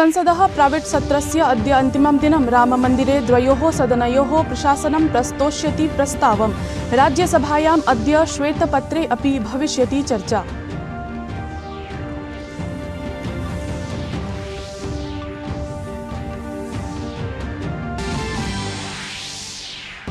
संसदः private सत्रस्य अद्य अन्तिमं दिनं राममन्दिरे द्वयोः सदनयोः प्रशासनं प्रस्तोष्यति प्रस्तावम्। राज्यसभायाम् अद्य श्वेतपत्रे अपि भविष्यति चर्चा।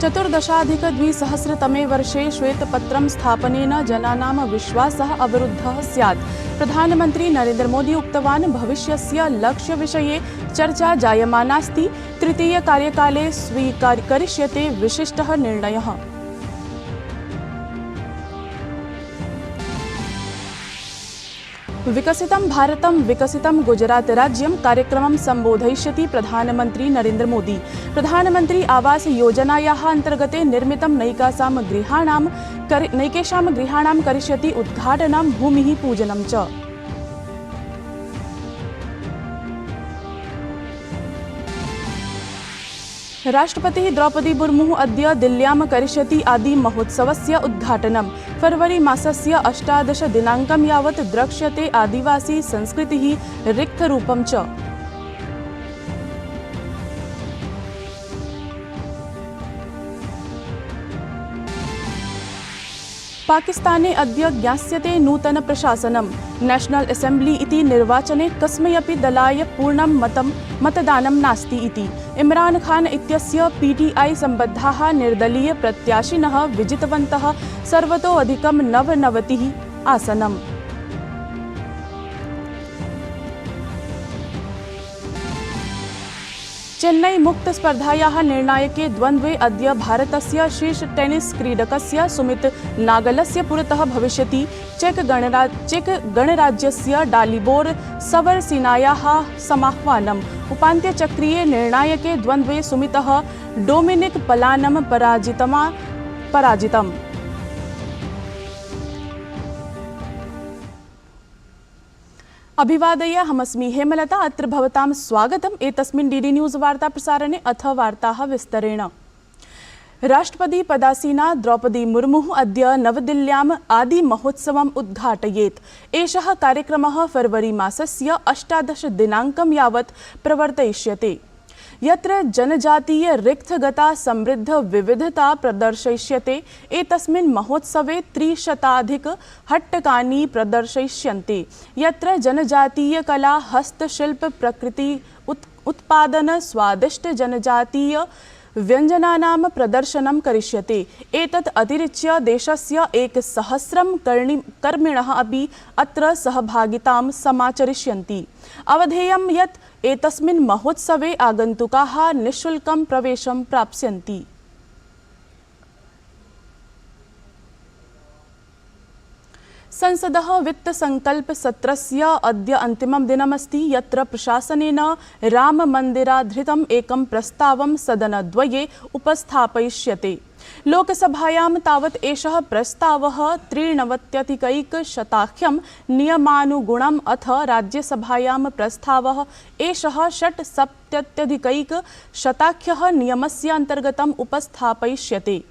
चतुर्दशाधिक-द्विसहस्रतमे वर्षे श्वेतपत्रं स्थापनेन जनानां विश्वासः अवरुद्धः स्यात्। प्रधानमन्त्री नरेन्द्र मोदी उक्तवान्, भविष्यस्य लक्ष्यविषये चर्चा जायमानास्ति। तृतीय कार्यकाले स्वीकरिष्यते विशिष्टः निर्णयः। विकसितं भारतं विकसितं गुजरात राज्यं कार्यक्रमं संबोधयिष्यति प्रधानमन्त्री नरेन्द्र मोदी। प्रधानमन्त्री आवास योजनायाः अन्तर्गते निर्मितं नैकेषां गृहाणां करिष्यति उद्घाटनं, भूमिः पूजनं च। राष्ट्रपतिः द्रौपदी मुर्मुः अद्य दिल्ल्यां करिष्यति आदि महोत्सवस्य उद्घाटनं। फरवरी मासस्य 18 दिनाङ्कं यावत् द्रक्ष्यते आदिवासी संस्कृतिः रिक्थरूपं च। पाकिस्ताने अद्य ज्ञास्यते नूतन प्रशासनं। नेशनल असेम्ब्ली इति निर्वाचने कस्मै अपि दलाय पूर्णं मतदानं नास्ति इति। इमरान खान इत्यस्य पीटीआई सम्बद्धाः निर्दलीय प्रत्याशिनः विजितवन्तः सर्वतोऽधिकं 99 आसनम्। चेन्नई मुक्त स्पर्धायाः निर्णायके द्वन्द्वे अद्य भारतस्य शीर्ष टेनिस क्रीडकस्य सुमित नागलस्य पुरतः भविष्यति चेक गणराज्यस्य डालिबोर सवरसिनायाः समाह्वानम्। उपान्त्यचक्रीये निर्णायके द्वन्द्वे सुमितः डोमिनिक पलानं पराजितम्। अभिवादय, हमस्मि हेमलता। अत्र भवतां स्वागतम् एतस्मिन् डीडी न्यूज़ वार्ता प्रसारणे। अथ वार्ताः विस्तरेण। राष्ट्रपति पदासीना द्रौपदी मुर्मुः अद्य नवदिल्ल्याम् आदि महोत्सवम् उद्घाटयेत्। एषः कार्यक्रमः फरवरी मासस्य 18 दिनाङ्कं यावत् प्रवर्तयिष्यते, यत्र जनजातीय रिक्थगता समृद्ध विविधता प्रदर्शयिष्यते। एतस्मिन् महोत्सवे 300 हट्टकानि प्रदर्शयिष्यन्ते, यत्र जनजातीय कला, हस्तशिल्प, प्रकृति उत्पादन, स्वादिष्ट जनजातीय व्यञ्जनानां प्रदर्शनं करिष्यते। एतत् अतिरिच्य देशस्य 1,000 कर्मिणः अपि अत्र सहभागितां समाचरिष्यन्ति। अवधेयं यत् एतस्मिन् महोत्सवे आगन्तुकाः निःशुल्कं प्रवेशं प्राप्स्यन्ति। संसदः वित्तसङ्कल्पसत्रस्य अद्य अन्तिमं दिनमस्ति, यत्र प्रशासनेन राममन्दिराधृतम् एकं प्रस्तावं सदनद्वये उपस्थापयिष्यते। लोकसभायां तावत् एषः प्रस्तावः 93 नियमानुगुणम्, अथ राज्यसभायां प्रस्तावः एषः 76 नियमस्य अन्तर्गतम् उपस्थापयिष्यते।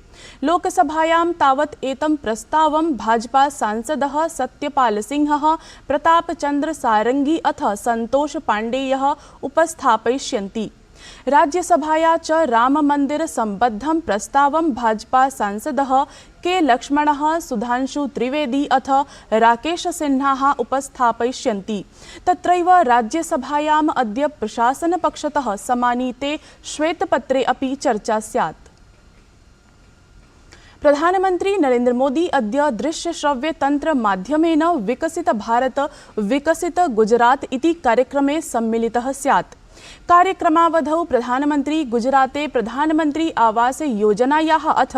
लोकसभायां तावत् एतं प्रस्तावं भाजपा सांसदः सत्यपाल सिंहः, प्रतापचन्द्र सारंगी अथ संतोष पाण्डेयः उपस्थापयिष्यन्ति। राज्यसभाया च राममन्दिर सम्बद्धं प्रस्तावं भाजपा सांसदः के लक्ष्मणः, सुधांशु त्रिवेदी अथ राकेश सिन्हाः उपस्थापयिष्यन्ति। तत्रैव राज्यसभायाम् अद्य प्रशासनपक्षतः समानीते श्वेतपत्रे अपि चर्चा स्यात्। प्रधानमन्त्री नरेन्द्र मोदी अद्य दृश्यश्रव्य तंत्र माध्यमेन विकसित भारत विकसित गुजरात इति कार्यक्रमे सम्मिलितः स्यात्। कार्यक्रमावधौ प्रधानमन्त्री गुजराते प्रधानमन्त्री आवास योजनायाः अथ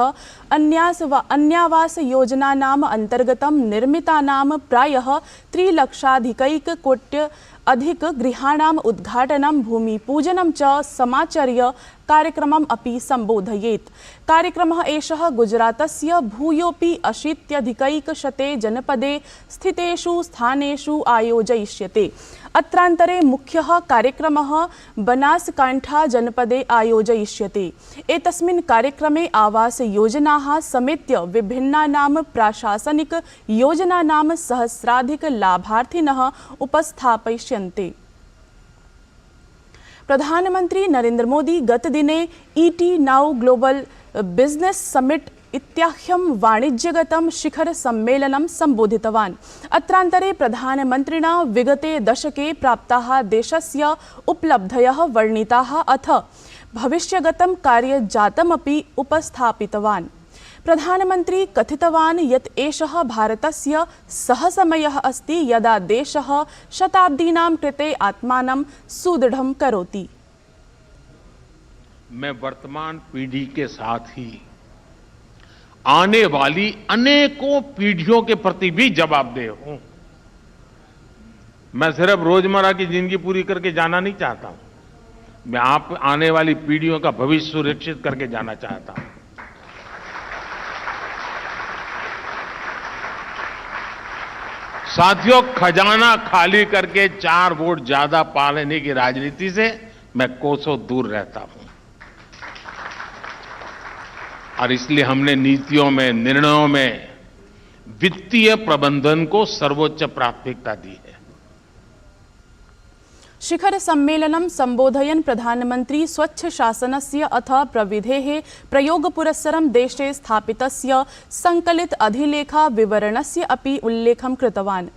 अन्यावास योजनानाम् अन्तर्गतं निर्मितानां प्रायः 3,00,000 गृहाणाम् उद्घाटनं, भूमिपूजनं च समाचर्य कार्यक्रमम् अपि सम्बोधयेत्। कार्यक्रमः एषः गुजरातस्य भूयोऽपि 80 जनपदे स्थितेषु स्थानेषु आयोजयिष्यते। अत्रान्तरे मुख्यः कार्यक्रमः बनासकाण्ठा जनपदे आयोजयिष्यते। एतस्मिन् कार्यक्रमे आवास योजनाः समेत्य विभिन्नानां प्राशासनिक योजनानां सहस्राधिक लाभार्थिनः उपस्थापयिष्यन्ते। प्रधानमंत्री नरेंद्र मोदी गतदिने ET now global business summit इत्याख्यं वाणिज्यगतं शिखर सम्मेलनं सम्बोधितवान्। अत्रान्तरे प्रधानमन्त्रिणा विगते दशके प्राप्ताः देशस्य उपलब्धयः वर्णिताः अथ भविष्यगतं कार्यजातमपि उपस्थापितवान्। प्रधानमन्त्री कथितवान् यत् एषः भारतस्य सः समयः अस्ति यदा देशः शताब्दीनां कृते आत्मानं सुदृढं करोति। मैं वर्तमान पीढ़ी के साथ ही आने वाली अनेकों पीढ़ियों के प्रति भी जवाबदेह हूं। मैं सिर्फ रोजमर्रा की जिंदगी पूरी करके जाना नहीं चाहता हूं, मैं आप आने वाली पीढ़ियों का भविष्य सुरक्षित करके जाना चाहता हूं। साथियों, खजाना खाली करके 4 वोट ज्यादा पा लेने की राजनीति से मैं कोसों दूर रहता हूं और इसलिए हमने नीतियों में, निर्णयों में वित्तीय प्रबंधन को सर्वोच्च प्राथमिकता दी है। शिखर सम्मेलनं सम्बोधयन् प्रधानमन्त्री स्वच्छ शासनस्य अथ प्रविधेः प्रयोगपुरस्सरं देशे स्थापितस्य संकलित अधिलेखा विवरणस्य अपि उल्लेखं कृतवान्।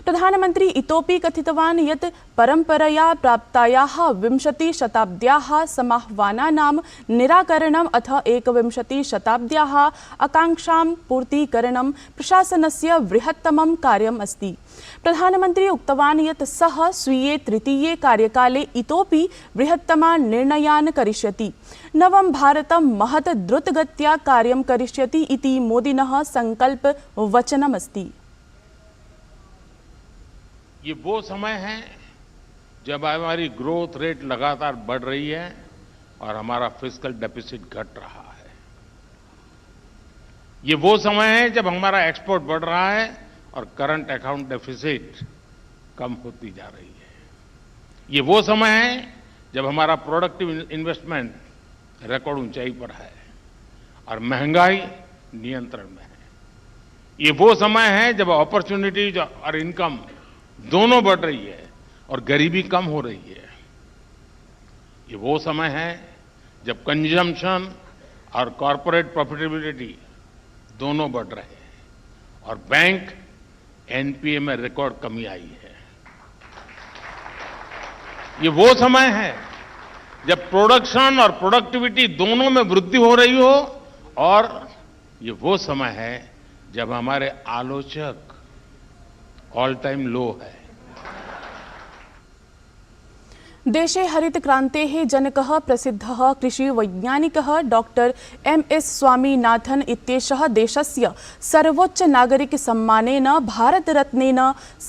प्रधानमन्त्री इतोपि कथितवान् यत् परम्परया प्राप्तायाः 20 शताब्द्याः समाह्वानानां निराकरणम् अथ 21 शताब्द्याः आकाङ्क्षां पूर्तीकरणं प्रशासनस्य बृहत्तमं कार्यम् अस्ति। प्रधानमन्त्री उक्तवान् यत् सः स्वीये तृतीये कार्यकाले इतोपि बृहत्तमान् निर्णयान् करिष्यति। नवं भारतं महत् द्रुतगत्या कार्यं करिष्यति इति मोदिनः संकल्पवचनमस्ति। ये वो समय है जब हमारी ग्रोथ रेट लगातार बढ़ रही है और हमारा फिस्कल डेफिसिट घट रहा है। ये वो समय है जब हमारा एक्सपोर्ट बढ़ रहा है और करंट अकाउंट डेफिसिट कम होती जा रही है। ये वो समय है जब हमारा प्रोडक्टिव इन्वेस्टमेंट रिकॉर्ड ऊंचाई पर है और महंगाई नियंत्रण में है। ये वो समय है जब अपॉर्चुनिटीज और इनकम दोनों बढ़ रही है और गरीबी कम हो रही है। ये वो समय है जब कंजम्पशन और कॉरपोरेट प्रॉफिटेबिलिटी दोनों बढ़ रहे हैं और बैंक एनपीए में रिकॉर्ड कमी आई है। ये वो समय है जब प्रोडक्शन और प्रोडक्टिविटी दोनों में वृद्धि हो रही हो और ये वो समय है जब हमारे आलोचक ऑल टाइम लो है। देशे हरित क्रान्तेः जनकः प्रसिद्धः कृषिवैज्ञानिकः डॉक्टर एम.एस. स्वामीनाथन इत्येषः देशस्य सर्वोच्च नागरिकसम्मानेन भारतरत्नेन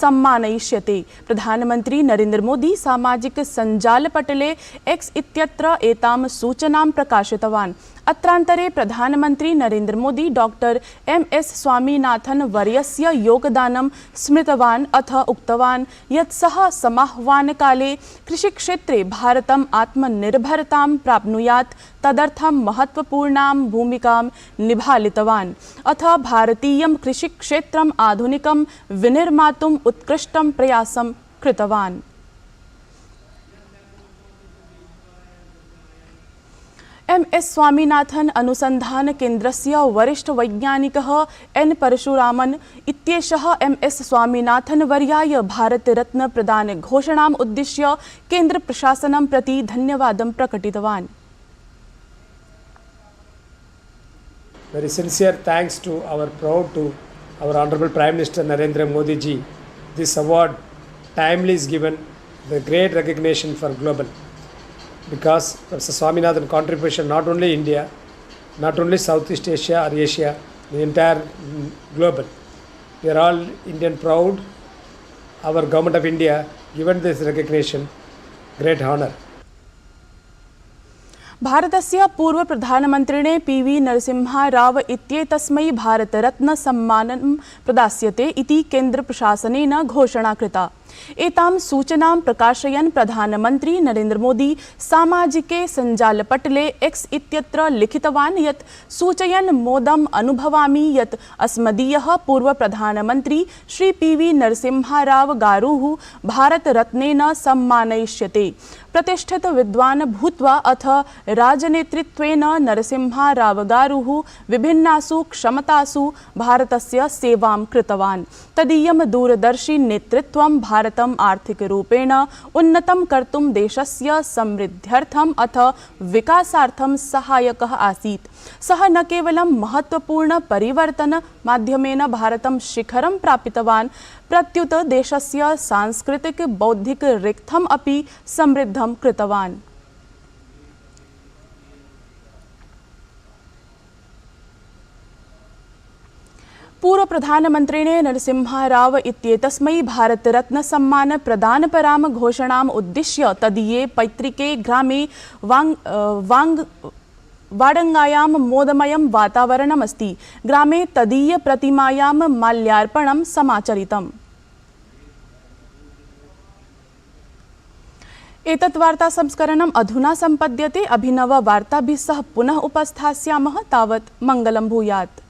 सम्मानयिष्यते। प्रधानमन्त्री नरेंद्र मोदी सामाजिक सञ्जालपटले एक्स इत्यत्र एतां सूचनां प्रकाशितवान्। अत्रान्तरे प्रधानमन्त्री नरेंद्र मोदी डॉक्टर एम.एस. स्वामीनाथन वर्यस्य योगदानं स्मृतवान् अथ उक्तवान् यत् सः समाह्वानकाले कृषिक्षेत्रे भारतम् आत्मनिर्भरतां प्राप्नुयात् तदर्थं महत्वपूर्णां भूमिकां निभालितवान् अथ भारतीयं कृषिक्षेत्रम् आधुनिकं विनिर्मातुम् उत्कृष्टं प्रयासं कृतवान्। एम.एस. स्वामीनाथन अनुसंधान केन्द्रस्य वरिष्ठ वैज्ञानिकः एन. परशुरामन इत्येषः एम.एस. स्वामीनाथन वर्याय भारतरत्न प्रदान घोषणाम् उद्दिश्य केन्द्र प्रशासनं प्रति धन्यवादं प्रकटितवान्। Very sincere thanks to our Honorable Prime Minister Narendra Modi ji. This award timely is given the great recognition for global. Because Professor Swaminathan contribution not only India, not only Southeast Asia or Asia, the entire global. We are all Indian proud. Our government of India given this recognition, great honor. भारतस्य पूर्व प्रधानमन्त्रिणे PV. नरसिंहाराव इत्येतस्मै Bharat Ratna सम्मानं प्रदास्यते इति केन्द्र प्रशासनेन घोषणा कृता। एतां सूचनां प्रकाशयन् प्रधानमन्त्री नरेन्द्र मोदी सामाजिके सञ्जालपटले एक्स इत्यत्र लिखितवान् यत् सूचयन् मोदम् अनुभवामि यत् अस्मदीयः पूर्वप्रधानमन्त्री श्री पी.वी. नरसिंहाराव गारूः भारतरत्नेन सम्मानयिष्यते। प्रतिष्ठित विद्वान् भूत्वा अथ राजनेतृत्वेन नरसिंहाराव गारूः विभिन्नासु क्षमतासु भारतस्य सेवां कृतवान्। तदीयं दूरदर्शी नेतृत्वं भारतम् आर्थिकरूपेण उन्नतं कर्तुं देशस्य समृद्ध्यर्थम् अथ विकासार्थं सहायकः आसीत्। सः न केवलं महत्त्वपूर्ण परिवर्तन माध्यमेन भारतं शिखरं प्रापितवान्, प्रत्युत देशस्य सांस्कृतिक बौद्धिक रिक्थम् अपि समृद्धं कृतवान्। पूर्व प्रधानमन्त्रिणे नरसिंहाराव इत्येतस्मै भारतरत्न सम्मान प्रदानपरां घोषणाम् उद्दिश्य तदीये पैतृके ग्रामे वाडङ्गायां मोदमयं वातावरणमस्ति। ग्रामे तदीय प्रतिमायां माल्यार्पणं समाचरितम्। एतत् वार्ता संस्करणम् अधुना सम्पद्यते। अभिनव वार्ताभिः सह पुनः उपस्थास्यामः। तावत् मङ्गलं भूयात्।